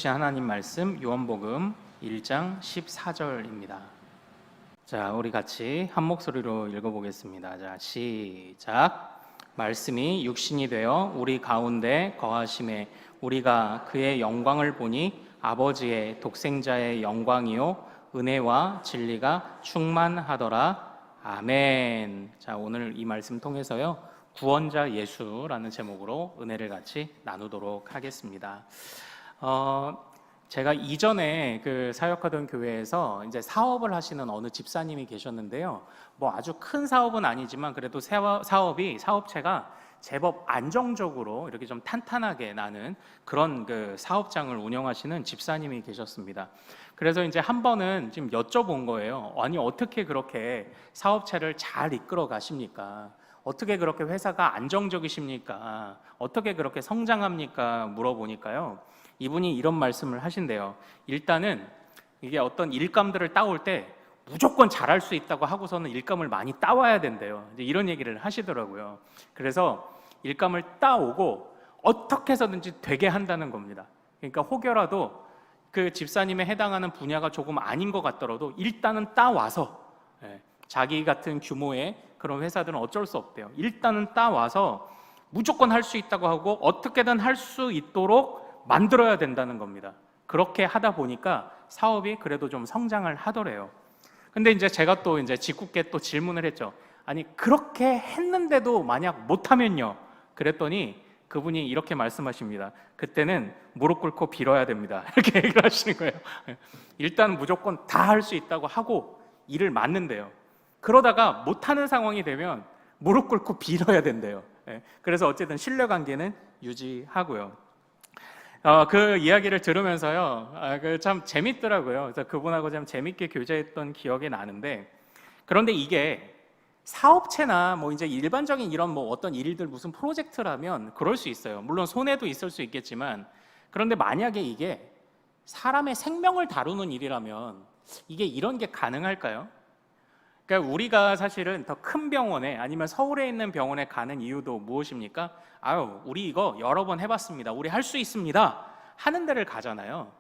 주신 하나님 말씀 요한복음 1장 14절입니다. 자, 우리 같이 한 목소리로 읽어보겠습니다. 자, 시작. 말씀이 육신이 되어 우리 가운데 거하심에 우리가 그의 영광을 보니 아버지의 독생자의 영광이요 은혜와 진리가 충만하더라. 아멘. 자, 오늘 이 말씀 통해서요 구원자 예수라는 제목으로 은혜를 같이 나누도록 하겠습니다. 제가 이전에 그 사역하던 교회에서 이제 사업을 하시는 어느 집사님이 계셨는데요. 뭐 아주 큰 사업은 아니지만 그래도 사업체가 제법 안정적으로 이렇게 좀 탄탄하게 나는 그런 그 사업장을 운영하시는 집사님이 계셨습니다. 그래서 이제 한 번은 지금 여쭤본 거예요. 아니, 어떻게 그렇게 사업체를 잘 이끌어 가십니까? 어떻게 그렇게 회사가 안정적이십니까? 어떻게 그렇게 성장합니까? 물어보니까요. 이분이 이런 말씀을 하신대요. 일단은 이게 어떤 일감들을 따올 때 무조건 잘할 수 있다고 하고서는 일감을 많이 따와야 된대요. 이제 이런 얘기를 하시더라고요. 그래서 일감을 따오고 어떻게 해서든지 되게 한다는 겁니다. 그러니까 혹여라도 그 집사님에 해당하는 분야가 조금 아닌 것 같더라도 일단은 따와서 자기 같은 규모의 그런 회사들은 어쩔 수 없대요. 일단은 따와서 무조건 할 수 있다고 하고 어떻게든 할 수 있도록 만들어야 된다는 겁니다. 그렇게 하다 보니까 사업이 그래도 좀 성장을 하더래요. 근데 이제 제가 또 이제 짓궂게 또 질문을 했죠. 아니, 그렇게 했는데도 만약 못하면요? 그랬더니 그분이 이렇게 말씀하십니다. 그때는 무릎 꿇고 빌어야 됩니다. 이렇게 얘기를 하시는 거예요. 일단 무조건 다 할 수 있다고 하고 일을 맡는데요. 그러다가 못하는 상황이 되면 무릎 꿇고 빌어야 된대요. 그래서 어쨌든 신뢰관계는 유지하고요. 그 이야기를 들으면서요, 참 재밌더라고요. 그래서 그분하고 참 재밌게 교제했던 기억이 나는데, 그런데 이게 사업체나 뭐 이제 일반적인 이런 뭐 어떤 일들 무슨 프로젝트라면 그럴 수 있어요. 물론 손해도 있을 수 있겠지만, 그런데 만약에 이게 사람의 생명을 다루는 일이라면 이게 이런 게 가능할까요? 그러니까 우리가 사실은 더 큰 병원에 아니면 서울에 있는 병원에 가는 이유도 무엇입니까? 우리 이거 여러 번 해봤습니다. 우리 할 수 있습니다. 하는 데를 가잖아요.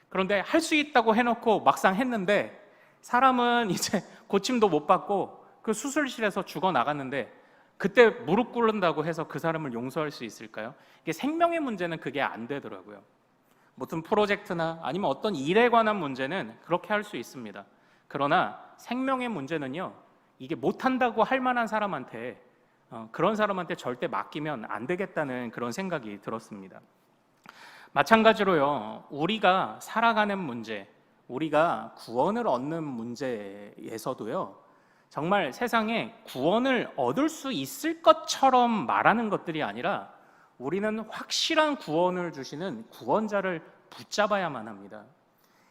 그런데 할 수 있다고 해놓고 막상 했는데 사람은 이제 고침도 못 받고 그 수술실에서 죽어 나갔는데 그때 무릎 꿇는다고 해서 그 사람을 용서할 수 있을까요? 이게 생명의 문제는 그게 안 되더라고요. 무슨 프로젝트나 아니면 어떤 일에 관한 문제는 그렇게 할 수 있습니다. 그러나 생명의 문제는요, 이게 못한다고 할 만한 사람한테 그런 사람한테 절대 맡기면 안 되겠다는 그런 생각이 들었습니다. 마찬가지로요, 우리가 살아가는 문제, 우리가 구원을 얻는 문제에서도요, 정말 세상에 구원을 얻을 수 있을 것처럼 말하는 것들이 아니라 우리는 확실한 구원을 주시는 구원자를 붙잡아야만 합니다.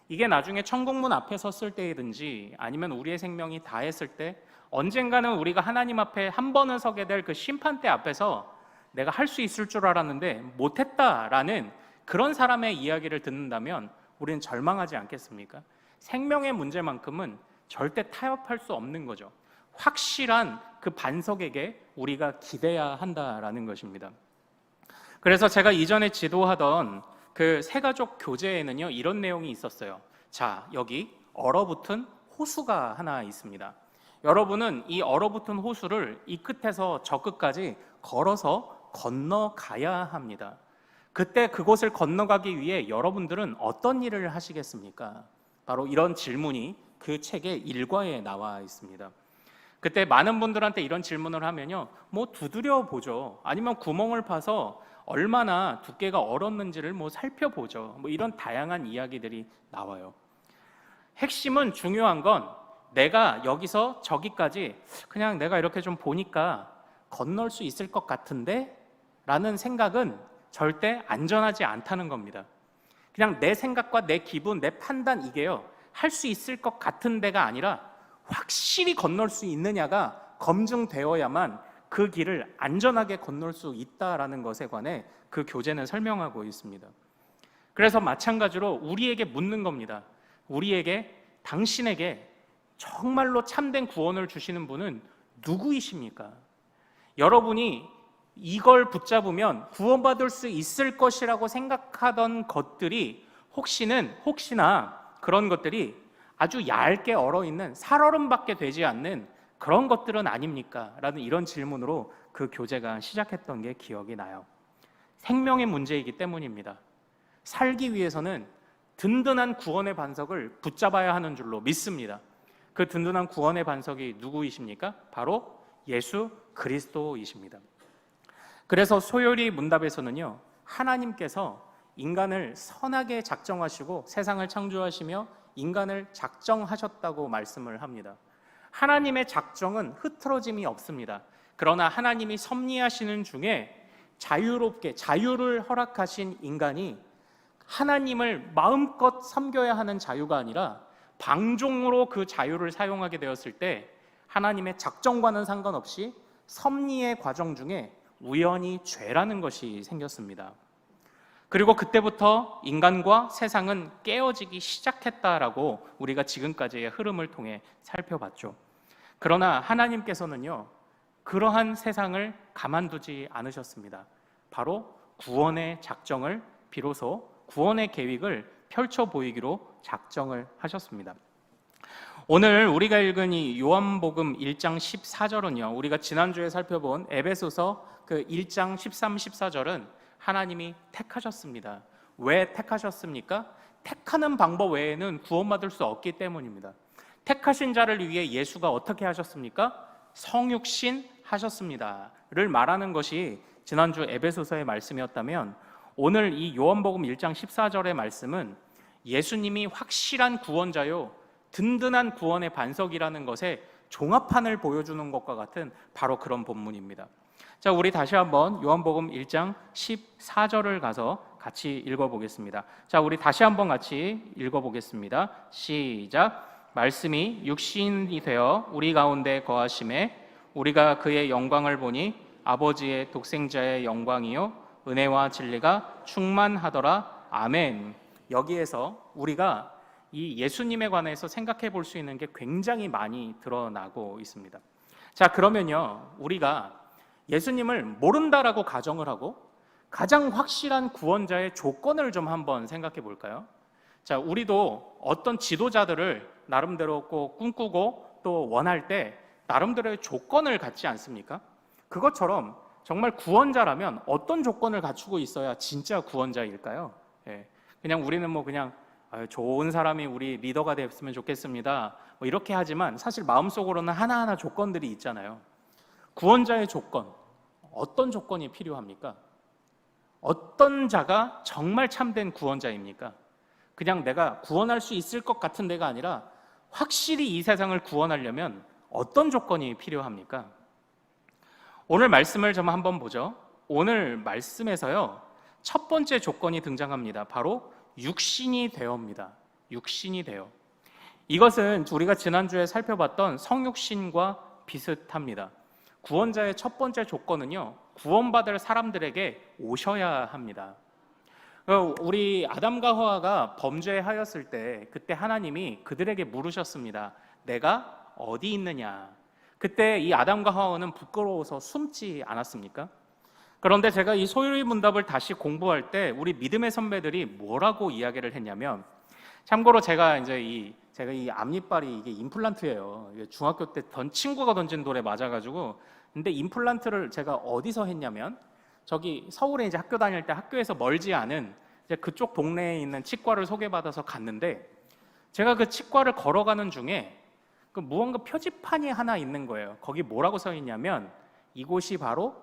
이게 나중에 천국문 앞에 섰을 때이든지 아니면 우리의 생명이 다했을 때 언젠가는 우리가 하나님 앞에 한 번은 서게 될 그 심판대 앞에서 내가 할 수 있을 줄 알았는데 못했다라는 그런 사람의 이야기를 듣는다면 우리는 절망하지 않겠습니까? 생명의 문제만큼은 절대 타협할 수 없는 거죠. 확실한 그 반석에게 우리가 기대야 한다라는 것입니다. 그래서 제가 이전에 지도하던 그 새가족 교재에는요 이런 내용이 있었어요. 자, 여기 얼어붙은 호수가 하나 있습니다. 여러분은 이 얼어붙은 호수를 이 끝에서 저 끝까지 걸어서 건너가야 합니다. 그때 그곳을 건너가기 위해 여러분들은 어떤 일을 하시겠습니까? 바로 이런 질문이 그 책의 일과에 나와 있습니다. 그때 많은 분들한테 이런 질문을 하면요, 뭐 두드려 보죠. 아니면 구멍을 파서 얼마나 두께가 얼었는지를 뭐 살펴보죠. 뭐 이런 다양한 이야기들이 나와요. 핵심은 중요한 건 내가 여기서 저기까지 그냥 내가 이렇게 좀 보니까 건널 수 있을 것 같은데? 라는 생각은 절대 안전하지 않다는 겁니다. 그냥 내 생각과 내 기분, 내 판단 이게요, 할 수 있을 것 같은 데가 아니라 확실히 건널 수 있느냐가 검증되어야만 그 길을 안전하게 건널 수 있다라는 것에 관해 그 교재는 설명하고 있습니다. 그래서 마찬가지로 우리에게 묻는 겁니다. 우리에게, 당신에게 정말로 참된 구원을 주시는 분은 누구이십니까? 여러분이 이걸 붙잡으면 구원받을 수 있을 것이라고 생각하던 것들이 혹시나 그런 것들이 아주 얇게 얼어있는 살얼음밖에 되지 않는 그런 것들은 아닙니까? 라는 이런 질문으로 그 교재가 시작했던 게 기억이 나요. 생명의 문제이기 때문입니다. 살기 위해서는 든든한 구원의 반석을 붙잡아야 하는 줄로 믿습니다. 그 든든한 구원의 반석이 누구이십니까? 바로 예수 그리스도이십니다. 그래서 소요리 문답에서는요, 하나님께서 인간을 선하게 작정하시고 세상을 창조하시며 인간을 작정하셨다고 말씀을 합니다. 하나님의 작정은 흐트러짐이 없습니다. 그러나 하나님이 섭리하시는 중에 자유롭게 자유를 허락하신 인간이 하나님을 마음껏 섬겨야 하는 자유가 아니라 방종으로 그 자유를 사용하게 되었을 때 하나님의 작정과는 상관없이 섭리의 과정 중에 우연히 죄라는 것이 생겼습니다. 그리고 그때부터 인간과 세상은 깨어지기 시작했다라고 우리가 지금까지의 흐름을 통해 살펴봤죠. 그러나 하나님께서는요, 그러한 세상을 가만두지 않으셨습니다. 바로 구원의 작정을 비로소 구원의 계획을 펼쳐 보이기로 작정을 하셨습니다. 오늘 우리가 읽은 이 요한복음 1장 14절은요, 우리가 지난주에 살펴본 에베소서 그 1장 13, 14절은 하나님이 택하셨습니다. 왜 택하셨습니까? 택하는 방법 외에는 구원받을 수 없기 때문입니다. 택하신 자를 위해 예수가 어떻게 하셨습니까? 성육신 하셨습니다를 말하는 것이 지난주 에베소서의 말씀이었다면, 오늘 이 요한복음 1장 14절의 말씀은 예수님이 확실한 구원자요 든든한 구원의 반석이라는 것의 종합판을 보여주는 것과 같은 바로 그런 본문입니다. 자, 우리 다시 한번 요한복음 1장 14절을 가서 같이 읽어보겠습니다. 자, 우리 다시 한번 같이 읽어보겠습니다. 시작. 말씀이 육신이 되어 우리 가운데 거하심에 우리가 그의 영광을 보니 아버지의 독생자의 영광이요 은혜와 진리가 충만하더라. 아멘. 여기에서 우리가 이 예수님에 관해서 생각해 볼 수 있는 게 굉장히 많이 드러나고 있습니다. 자, 그러면요, 우리가 예수님을 모른다라고 가정을 하고 가장 확실한 구원자의 조건을 좀 한번 생각해 볼까요? 자, 우리도 어떤 지도자들을 나름대로 꼭 꿈꾸고 또 원할 때 나름대로의 조건을 갖지 않습니까? 그것처럼 정말 구원자라면 어떤 조건을 갖추고 있어야 진짜 구원자일까요? 그냥 우리는 뭐 그냥 좋은 사람이 우리 리더가 됐으면 좋겠습니다, 뭐 이렇게 하지만 사실 마음속으로는 하나하나 조건들이 있잖아요. 구원자의 조건, 어떤 조건이 필요합니까? 어떤 자가 정말 참된 구원자입니까? 그냥 내가 구원할 수 있을 것 같은 데가 아니라 확실히 이 세상을 구원하려면 어떤 조건이 필요합니까? 오늘 말씀을 좀 한번 보죠. 오늘 말씀에서요, 첫 번째 조건이 등장합니다. 바로 육신이 되어입니다. 육신이 되어. 이것은 우리가 지난주에 살펴봤던 성육신과 비슷합니다. 구원자의 첫 번째 조건은요, 구원받을 사람들에게 오셔야 합니다. 우리 아담과 하와가 범죄하였을 때 그때 하나님이 그들에게 물으셨습니다. 내가 어디 있느냐? 그때 이 아담과 하와는 부끄러워서 숨지 않았습니까? 그런데 제가 이 소유리 문답을 다시 공부할 때 우리 믿음의 선배들이 뭐라고 이야기를 했냐면, 참고로 제가 이 앞니빨이 이게 임플란트예요. 중학교 때 친구가 던진 돌에 맞아가지고. 근데 임플란트를 제가 어디서 했냐면, 저기 서울에 이제 학교 다닐 때 학교에서 멀지 않은 이제 그쪽 동네에 있는 치과를 소개받아서 갔는데, 제가 그 치과를 걸어가는 중에 그 무언가 표지판이 하나 있는 거예요. 거기 뭐라고 써 있냐면, 이곳이 바로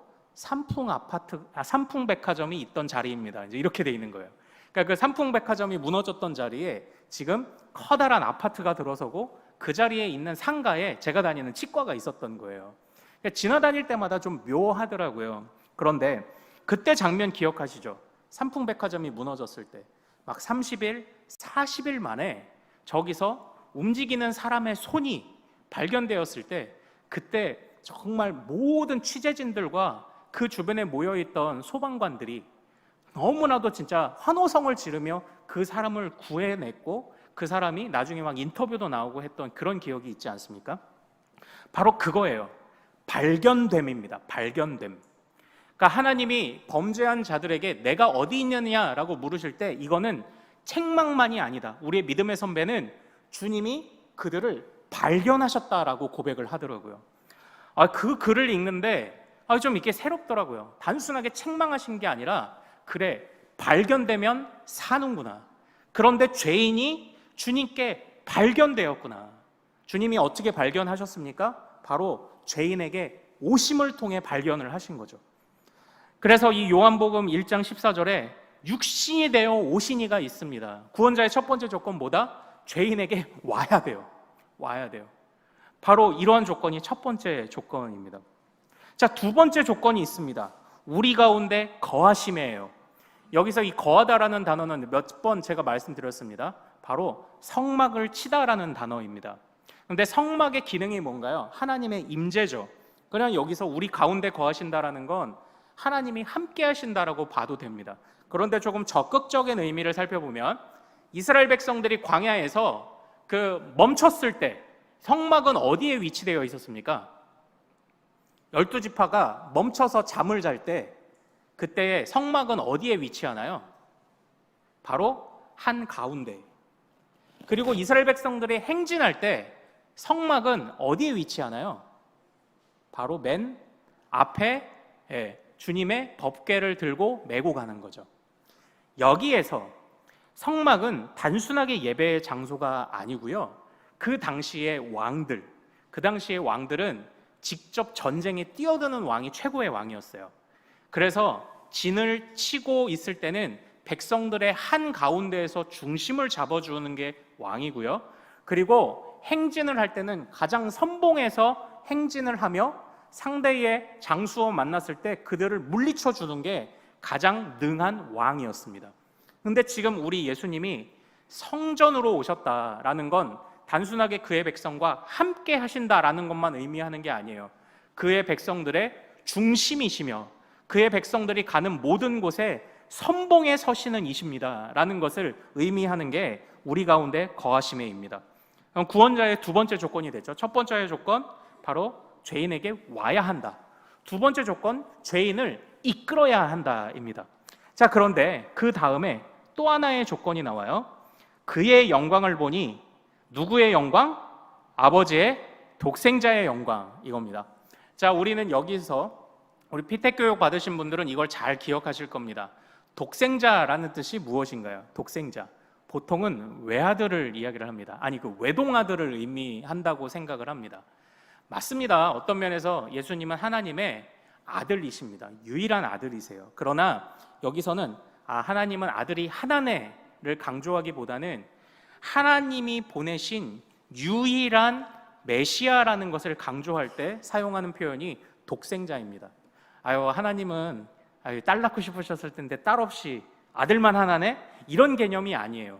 삼풍백화점이 있던 자리입니다. 이제 이렇게 돼 있는 거예요. 그러니까 그 삼풍백화점이 무너졌던 자리에 지금 커다란 아파트가 들어서고 그 자리에 있는 상가에 제가 다니는 치과가 있었던 거예요. 그러니까 지나다닐 때마다 좀 묘하더라고요. 그런데 그때 장면 기억하시죠? 삼풍백화점이 무너졌을 때 막 30일, 40일 만에 저기서 움직이는 사람의 손이 발견되었을 때, 그때 정말 모든 취재진들과 그 주변에 모여있던 소방관들이 너무나도 진짜 환호성을 지르며 그 사람을 구해냈고, 그 사람이 나중에 막 인터뷰도 나오고 했던 그런 기억이 있지 않습니까? 바로 그거예요. 발견됨입니다. 발견됨. 그러니까 하나님이 범죄한 자들에게 내가 어디 있느냐라고 물으실 때 이거는 책망만이 아니다. 우리의 믿음의 선배는 주님이 그들을 발견하셨다라고 고백을 하더라고요. 그 글을 읽는데 좀 이렇게 새롭더라고요. 단순하게 책망하신 게 아니라 그래, 발견되면 사는구나. 그런데 죄인이 주님께 발견되었구나. 주님이 어떻게 발견하셨습니까? 바로 죄인에게 오심을 통해 발견을 하신 거죠. 그래서 이 요한복음 1장 14절에 육신이 되어 오신 이가 있습니다. 구원자의 첫 번째 조건 뭐다? 죄인에게 와야 돼요. 와야 돼요. 바로 이러한 조건이 첫 번째 조건입니다. 자, 두 번째 조건이 있습니다. 우리 가운데 거하심이에요. 여기서 이 거하다라는 단어는 몇 번 제가 말씀드렸습니다. 바로 성막을 치다라는 단어입니다. 그런데 성막의 기능이 뭔가요? 하나님의 임재죠. 그냥 여기서 우리 가운데 거하신다라는 건 하나님이 함께 하신다라고 봐도 됩니다. 그런데 조금 적극적인 의미를 살펴보면 이스라엘 백성들이 광야에서 멈췄을 때 성막은 어디에 위치되어 있었습니까? 12지파가 멈춰서 잠을 잘 때 그때의 성막은 어디에 위치하나요? 바로 한가운데. 그리고 이스라엘 백성들이 행진할 때 성막은 어디에 위치하나요? 바로 맨 앞에 주님의 법궤를 들고 메고 가는 거죠. 여기에서 성막은 단순하게 예배의 장소가 아니고요. 그 당시의 왕들은 직접 전쟁에 뛰어드는 왕이 최고의 왕이었어요. 그래서 진을 치고 있을 때는 백성들의 한 가운데에서 중심을 잡아주는 게 왕이고요. 그리고 행진을 할 때는 가장 선봉에서 행진을 하며 상대의 장수와 만났을 때 그들을 물리쳐 주는 게 가장 능한 왕이었습니다. 그런데 지금 우리 예수님이 성전으로 오셨다라는 건 단순하게 그의 백성과 함께 하신다라는 것만 의미하는 게 아니에요. 그의 백성들의 중심이시며 그의 백성들이 가는 모든 곳에 선봉에 서시는 이십니다라는 것을 의미하는 게 우리 가운데 거하심에입니다. 그럼 구원자의 두 번째 조건이 되죠. 첫 번째 조건 바로 죄인에게 와야 한다. 두 번째 조건 죄인을 이끌어야 한다입니다. 자, 그런데 그 다음에 또 하나의 조건이 나와요. 그의 영광을 보니 누구의 영광? 아버지의 독생자의 영광, 이겁니다. 자, 우리는 여기서 우리 피택 교육 받으신 분들은 이걸 잘 기억하실 겁니다. 독생자라는 뜻이 무엇인가요? 독생자. 보통은 외아들을 이야기를 합니다. 아니, 외동아들을 의미한다고 생각을 합니다. 맞습니다. 어떤 면에서 예수님은 하나님의 아들이십니다. 유일한 아들이세요. 그러나 여기서는 하나님은 아들이 하나네를 강조하기보다는 하나님이 보내신 유일한 메시아라는 것을 강조할 때 사용하는 표현이 독생자입니다. 하나님은 딸 낳고 싶으셨을 텐데 딸 없이 아들만 하나네? 이런 개념이 아니에요.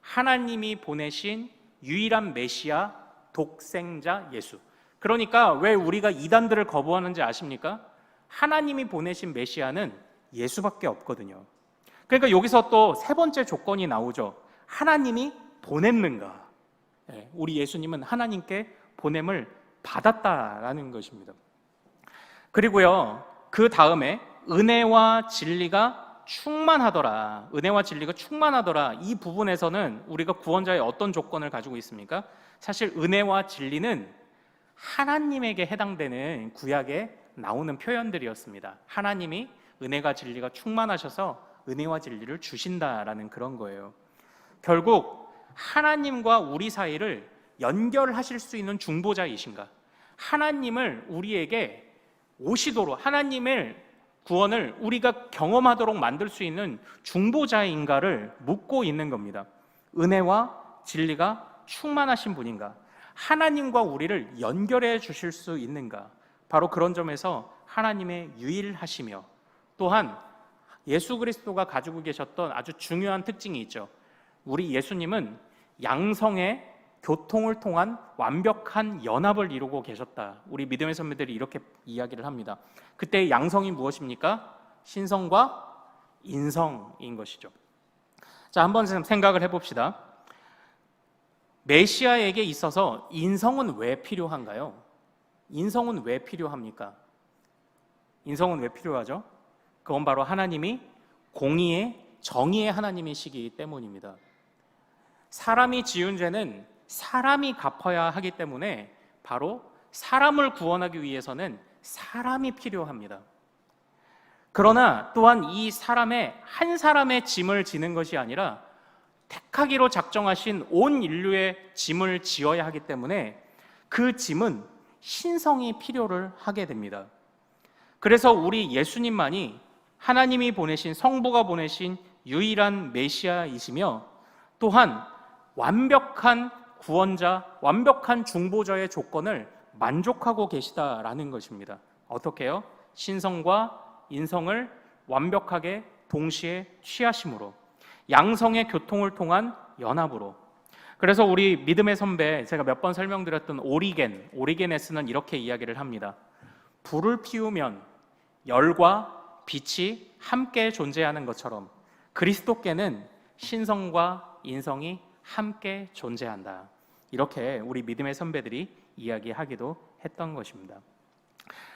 하나님이 보내신 유일한 메시아 독생자 예수. 그러니까 왜 우리가 이단들을 거부하는지 아십니까? 하나님이 보내신 메시아는 예수밖에 없거든요. 그러니까 여기서 또 세 번째 조건이 나오죠. 하나님이 보냈는가? 우리 예수님은 하나님께 보냄을 받았다라는 것입니다. 그리고요, 그 다음에 은혜와 진리가 충만하더라. 은혜와 진리가 충만하더라. 이 부분에서는 우리가 구원자의 어떤 조건을 가지고 있습니까? 사실 은혜와 진리는 하나님에게 해당되는 구약에 나오는 표현들이었습니다. 하나님이 은혜가 진리가 충만하셔서 은혜와 진리를 주신다라는 그런 거예요. 결국 하나님과 우리 사이를 연결하실 수 있는 중보자이신가? 하나님을 우리에게 오시도록, 하나님의 구원을 우리가 경험하도록 만들 수 있는 중보자인가를 묻고 있는 겁니다. 은혜와 진리가 충만하신 분인가? 하나님과 우리를 연결해 주실 수 있는가? 바로 그런 점에서 하나님의 유일하시며, 또한 예수 그리스도가 가지고 계셨던 아주 중요한 특징이 있죠. 우리 예수님은 양성의 교통을 통한 완벽한 연합을 이루고 계셨다. 우리 믿음의 선배들이 이렇게 이야기를 합니다. 그때의 양성이 무엇입니까? 신성과 인성인 것이죠. 자, 한번 생각을 해봅시다. 메시아에게 있어서 인성은 왜 필요한가요? 인성은 왜 필요합니까? 인성은 왜 필요하죠? 그건 바로 하나님이 공의의 정의의 하나님이시기 때문입니다. 사람이 지은 죄는 사람이 갚아야 하기 때문에 바로 사람을 구원하기 위해서는 사람이 필요합니다. 그러나 또한 이 한 사람의 짐을 지는 것이 아니라 택하기로 작정하신 온 인류의 짐을 지어야 하기 때문에 그 짐은 신성이 필요를 하게 됩니다. 그래서 우리 예수님만이 하나님이 보내신, 성부가 보내신 유일한 메시아이시며 또한 완벽한 구원자, 완벽한 중보자의 조건을 만족하고 계시다라는 것입니다. 어떻게요? 신성과 인성을 완벽하게 동시에 취하심으로, 양성의 교통을 통한 연합으로. 그래서 우리 믿음의 선배, 제가 몇 번 설명드렸던 오리게네스는 이렇게 이야기를 합니다. 불을 피우면 열과 빛이 함께 존재하는 것처럼 그리스도께는 신성과 인성이 함께 존재한다. 이렇게 우리 믿음의 선배들이 이야기하기도 했던 것입니다.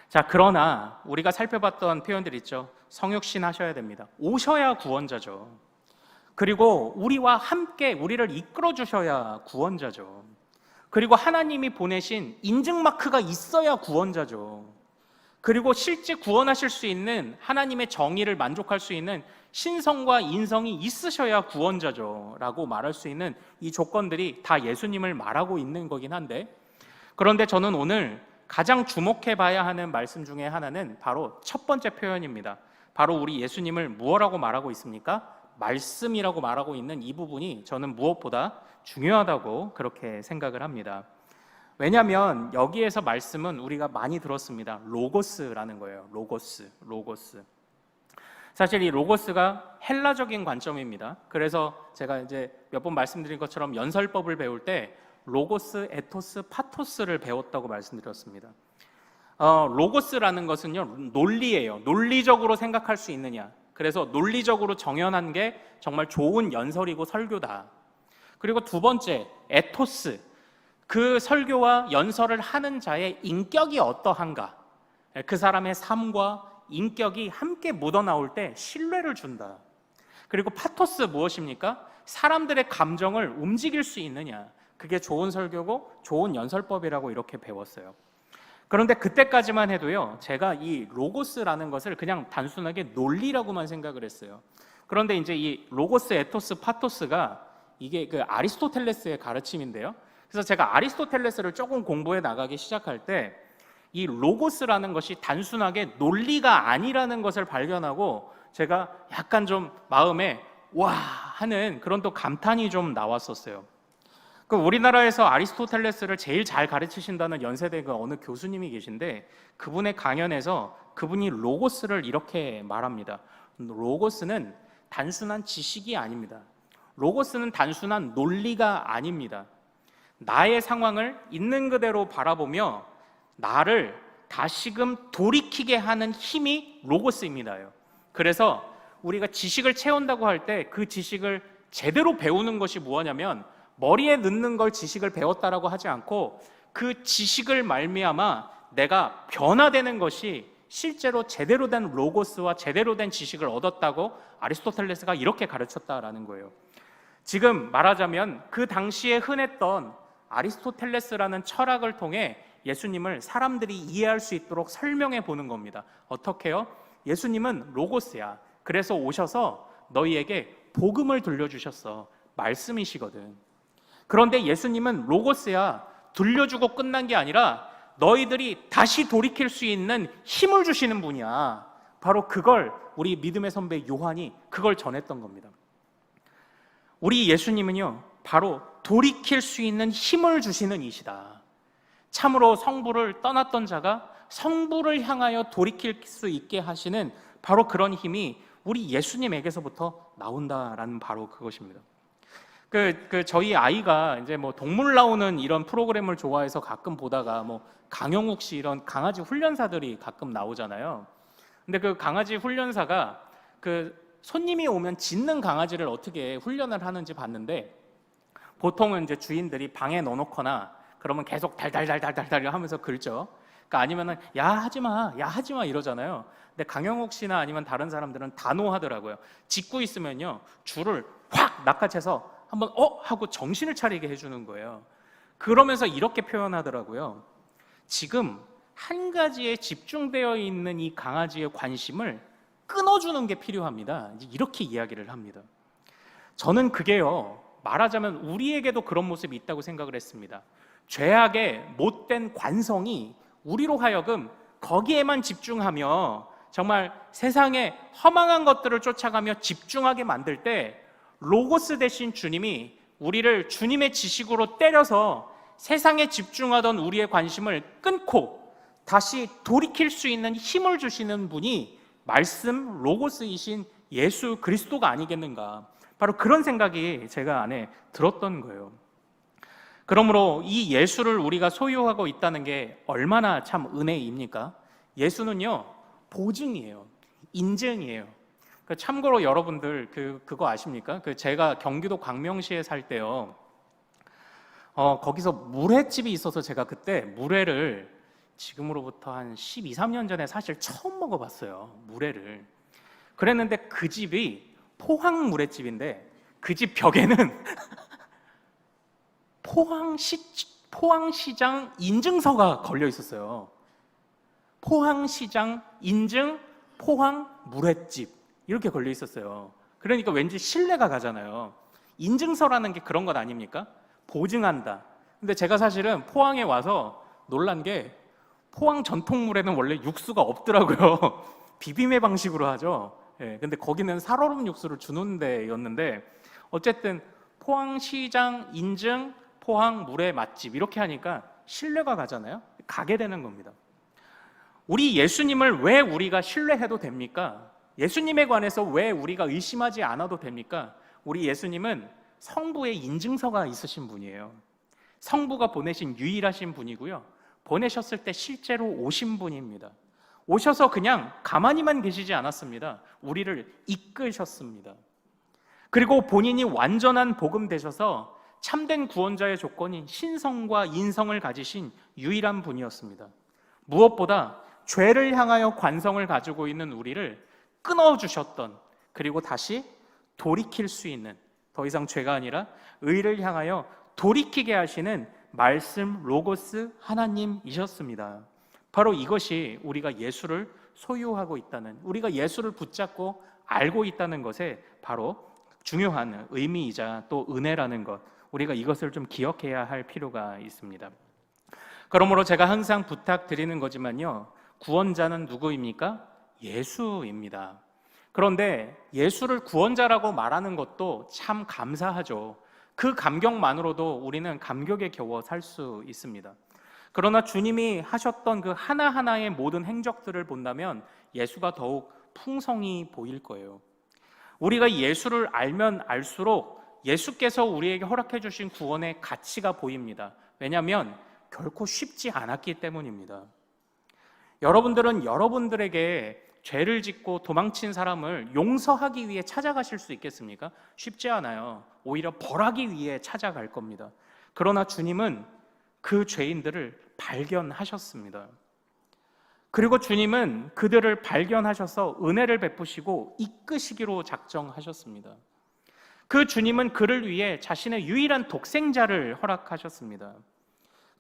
자, 그러나 우리가 살펴봤던 표현들 있죠. 성육신 하셔야 됩니다. 오셔야 구원자죠. 그리고 우리와 함께 우리를 이끌어 주셔야 구원자죠. 그리고 하나님이 보내신 인증 마크가 있어야 구원자죠. 그리고 실제 구원하실 수 있는 하나님의 정의를 만족할 수 있는 신성과 인성이 있으셔야 구원자죠 라고 말할 수 있는 이 조건들이 다 예수님을 말하고 있는 거긴 한데, 그런데 저는 오늘 가장 주목해 봐야 하는 말씀 중에 하나는 바로 첫 번째 표현입니다. 바로 우리 예수님을 무엇이라고 말하고 있습니까? 말씀이라고 말하고 있는 이 부분이 저는 무엇보다 중요하다고 그렇게 생각을 합니다. 왜냐하면 여기에서 말씀은 우리가 많이 들었습니다. 로고스라는 거예요. 로고스. 사실 이 로고스가 헬라적인 관점입니다. 그래서 제가 이제 몇 번 말씀드린 것처럼 연설법을 배울 때 로고스, 에토스, 파토스를 배웠다고 말씀드렸습니다. 로고스라는 것은요, 논리예요. 논리적으로 생각할 수 있느냐. 그래서 논리적으로 정연한 게 정말 좋은 연설이고 설교다. 그리고 두 번째, 에토스. 그 설교와 연설을 하는 자의 인격이 어떠한가. 그 사람의 삶과 인격이 함께 묻어나올 때 신뢰를 준다. 그리고 파토스 무엇입니까? 사람들의 감정을 움직일 수 있느냐. 그게 좋은 설교고 좋은 연설법이라고 이렇게 배웠어요. 그런데 그때까지만 해도요, 제가 이 로고스라는 것을 그냥 단순하게 논리라고만 생각을 했어요. 그런데 이제 이 로고스, 에토스, 파토스가 이게 그 아리스토텔레스의 가르침인데요. 그래서 제가 아리스토텔레스를 조금 공부해 나가기 시작할 때 이 로고스라는 것이 단순하게 논리가 아니라는 것을 발견하고 제가 약간 좀 마음에 와 하는 그런 또 감탄이 좀 나왔었어요. 그 우리나라에서 아리스토텔레스를 제일 잘 가르치신다는 연세대 그 어느 교수님이 계신데 그분의 강연에서 그분이 로고스를 이렇게 말합니다. 로고스는 단순한 지식이 아닙니다. 로고스는 단순한 논리가 아닙니다. 나의 상황을 있는 그대로 바라보며 나를 다시금 돌이키게 하는 힘이 로고스입니다. 그래서 우리가 지식을 채운다고 할 때 그 지식을 제대로 배우는 것이 무엇이냐면 머리에 넣는 걸 지식을 배웠다라고 하지 않고 그 지식을 말미암아 내가 변화되는 것이 실제로 제대로 된 로고스와 제대로 된 지식을 얻었다고 아리스토텔레스가 이렇게 가르쳤다라는 거예요. 지금 말하자면 그 당시에 흔했던 아리스토텔레스라는 철학을 통해 예수님을 사람들이 이해할 수 있도록 설명해 보는 겁니다. 어떻게요? 예수님은 로고스야. 그래서 오셔서 너희에게 복음을 들려주셨어. 말씀이시거든. 그런데 예수님은 로고스야. 들려주고 끝난 게 아니라 너희들이 다시 돌이킬 수 있는 힘을 주시는 분이야. 바로 그걸 우리 믿음의 선배 요한이 그걸 전했던 겁니다. 우리 예수님은요, 바로 돌이킬 수 있는 힘을 주시는 이시다. 참으로 성부를 떠났던 자가 성부를 향하여 돌이킬 수 있게 하시는 바로 그런 힘이 우리 예수님에게서부터 나온다라는 바로 그것입니다. 저희 아이가 이제 뭐 동물 나오는 이런 프로그램을 좋아해서 가끔 보다가 뭐 강영욱 씨 이런 강아지 훈련사들이 가끔 나오잖아요. 근데 그 강아지 훈련사가 그 손님이 오면 짖는 강아지를 어떻게 훈련을 하는지 봤는데 보통은 이제 주인들이 방에 넣어놓거나 그러면 계속 달달달달달달 하면서 긁죠. 그러니까 아니면은 야 하지 마, 야 하지 마 이러잖아요. 근데 강영욱 씨나 아니면 다른 사람들은 단호하더라고요. 짚고 있으면요 줄을 확 낚아채서 한번 하고 정신을 차리게 해주는 거예요. 그러면서 이렇게 표현하더라고요. 지금 한 가지에 집중되어 있는 이 강아지의 관심을 끊어주는 게 필요합니다. 이제 이렇게 이야기를 합니다. 저는 그게요, 말하자면 우리에게도 그런 모습이 있다고 생각을 했습니다. 죄악의 못된 관성이 우리로 하여금 거기에만 집중하며 정말 세상의 허망한 것들을 쫓아가며 집중하게 만들 때 로고스 대신 주님이 우리를 주님의 지식으로 때려서 세상에 집중하던 우리의 관심을 끊고 다시 돌이킬 수 있는 힘을 주시는 분이 말씀 로고스이신 예수 그리스도가 아니겠는가, 바로 그런 생각이 제가 안에 들었던 거예요. 그러므로 이 예수를 우리가 소유하고 있다는 게 얼마나 참 은혜입니까? 예수는요 보증이에요. 인증이에요. 참고로 여러분들 그거 아십니까? 제가 경기도 광명시에 살 때요, 거기서 물회집이 있어서 제가 그때 물회를 지금으로부터 한 12, 13년 전에 사실 처음 먹어봤어요. 물회를. 그랬는데 그 집이 포항 물회집인데 그 집 벽에는 포항시장 인증서가 걸려 있었어요. 포항시장 인증 포항 물회집 이렇게 걸려 있었어요. 그러니까 왠지 신뢰가 가잖아요. 인증서라는 게 그런 것 아닙니까? 보증한다. 근데 제가 사실은 포항에 와서 놀란 게 포항 전통물에는 원래 육수가 없더라고요. 비빔회 방식으로 하죠. 예, 근데 거기는 살얼음 육수를 주는 데였는데 어쨌든 포항시장 인증 포항 물회 맛집 이렇게 하니까 신뢰가 가잖아요. 가게 되는 겁니다. 우리 예수님을 왜 우리가 신뢰해도 됩니까? 예수님에 관해서 왜 우리가 의심하지 않아도 됩니까? 우리 예수님은 성부의 인증서가 있으신 분이에요. 성부가 보내신 유일하신 분이고요, 보내셨을 때 실제로 오신 분입니다. 오셔서 그냥 가만히만 계시지 않았습니다. 우리를 이끄셨습니다. 그리고 본인이 완전한 복음 되셔서 참된 구원자의 조건인 신성과 인성을 가지신 유일한 분이었습니다. 무엇보다 죄를 향하여 관성을 가지고 있는 우리를 끊어주셨던, 그리고 다시 돌이킬 수 있는, 더 이상 죄가 아니라 의를 향하여 돌이키게 하시는 말씀 로고스 하나님이셨습니다. 바로 이것이 우리가 예수를 소유하고 있다는, 우리가 예수를 붙잡고 알고 있다는 것에 바로 중요한 의미이자 또 은혜라는 것, 우리가 이것을 좀 기억해야 할 필요가 있습니다. 그러므로 제가 항상 부탁드리는 거지만요, 구원자는 누구입니까? 예수입니다. 그런데 예수를 구원자라고 말하는 것도 참 감사하죠. 그 감격만으로도 우리는 감격에 겨워 살 수 있습니다. 그러나 주님이 하셨던 그 하나하나의 모든 행적들을 본다면 예수가 더욱 풍성히 보일 거예요. 우리가 예수를 알면 알수록 예수께서 우리에게 허락해 주신 구원의 가치가 보입니다. 왜냐하면 결코 쉽지 않았기 때문입니다. 여러분들은 여러분들에게 죄를 짓고 도망친 사람을 용서하기 위해 찾아가실 수 있겠습니까? 쉽지 않아요. 오히려 벌하기 위해 찾아갈 겁니다. 그러나 주님은 그 죄인들을 발견하셨습니다. 그리고 주님은 그들을 발견하셔서 은혜를 베푸시고 이끄시기로 작정하셨습니다. 그 주님은 그를 위해 자신의 유일한 독생자를 허락하셨습니다.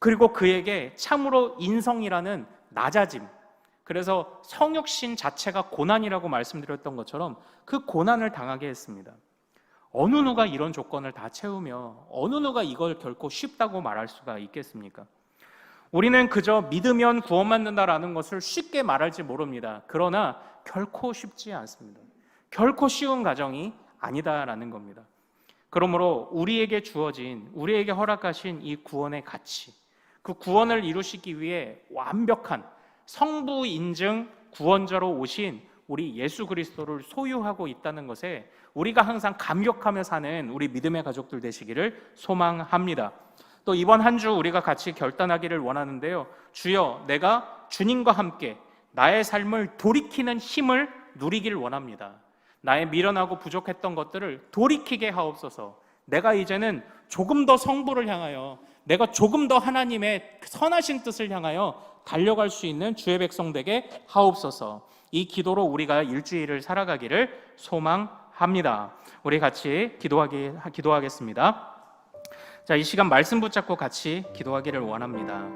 그리고 그에게 참으로 인성이라는 낮아짐, 그래서 성육신 자체가 고난이라고 말씀드렸던 것처럼 그 고난을 당하게 했습니다. 어느 누가 이런 조건을 다 채우며 어느 누가 이걸 결코 쉽다고 말할 수가 있겠습니까? 우리는 그저 믿으면 구원받는다라는 것을 쉽게 말할지 모릅니다. 그러나 결코 쉽지 않습니다. 결코 쉬운 과정이 아니다라는 겁니다. 그러므로 우리에게 주어진, 우리에게 허락하신 이 구원의 가치, 그 구원을 이루시기 위해 완벽한 성부 인증 구원자로 오신 우리 예수 그리스도를 소유하고 있다는 것에 우리가 항상 감격하며 사는 우리 믿음의 가족들 되시기를 소망합니다. 또 이번 한 주 우리가 같이 결단하기를 원하는데요, 주여, 내가 주님과 함께 나의 삶을 돌이키는 힘을 누리길 원합니다. 나의 미련하고 부족했던 것들을 돌이키게 하옵소서. 내가 이제는 조금 더 성부를 향하여, 내가 조금 더 하나님의 선하신 뜻을 향하여 달려갈 수 있는 주의 백성 되게 하옵소서. 이 기도로 우리가 일주일을 살아가기를 소망합니다. 우리 같이 기도하겠습니다. 자, 이 시간 말씀 붙잡고 같이 기도하기를 원합니다.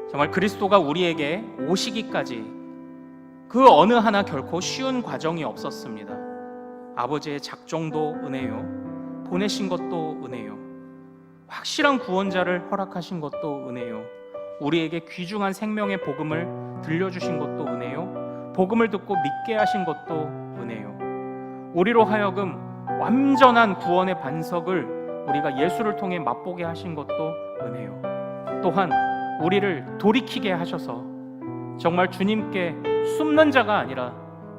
정말 그리스도가 우리에게 오시기까지 그 어느 하나 결코 쉬운 과정이 없었습니다. 아버지의 작정도 은혜요, 보내신 것도 은혜요, 확실한 구원자를 허락하신 것도 은혜요, 우리에게 귀중한 생명의 복음을 들려주신 것도 은혜요, 복음을 듣고 믿게 하신 것도 은혜요, 우리로 하여금 완전한 구원의 반석을 우리가 예수를 통해 맛보게 하신 것도 은혜요, 또한 우리를 돌이키게 하셔서 정말 주님께 숨는 자가 아니라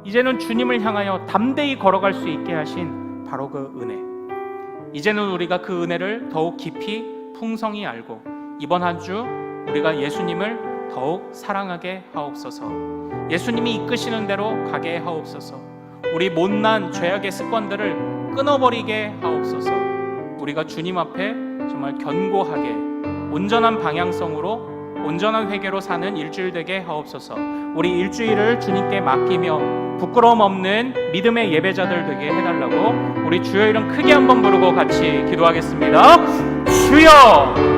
이제는 주님을 향하여 담대히 걸어갈 수 있게 하신 바로 그 은혜, 이제는 우리가 그 은혜를 더욱 깊이 풍성히 알고 이번 한 주 우리가 예수님을 더욱 사랑하게 하옵소서. 예수님이 이끄시는 대로 가게 하옵소서. 우리 못난 죄악의 습관들을 끊어버리게 하옵소서. 우리가 주님 앞에 정말 견고하게 온전한 방향성으로 온전한 회개로 사는 일주일 되게 하옵소서. 우리 일주일을 주님께 맡기며 부끄러움 없는 믿음의 예배자들 되게 해달라고 우리 주여 이름 크게 한번 부르고 같이 기도하겠습니다. 주여!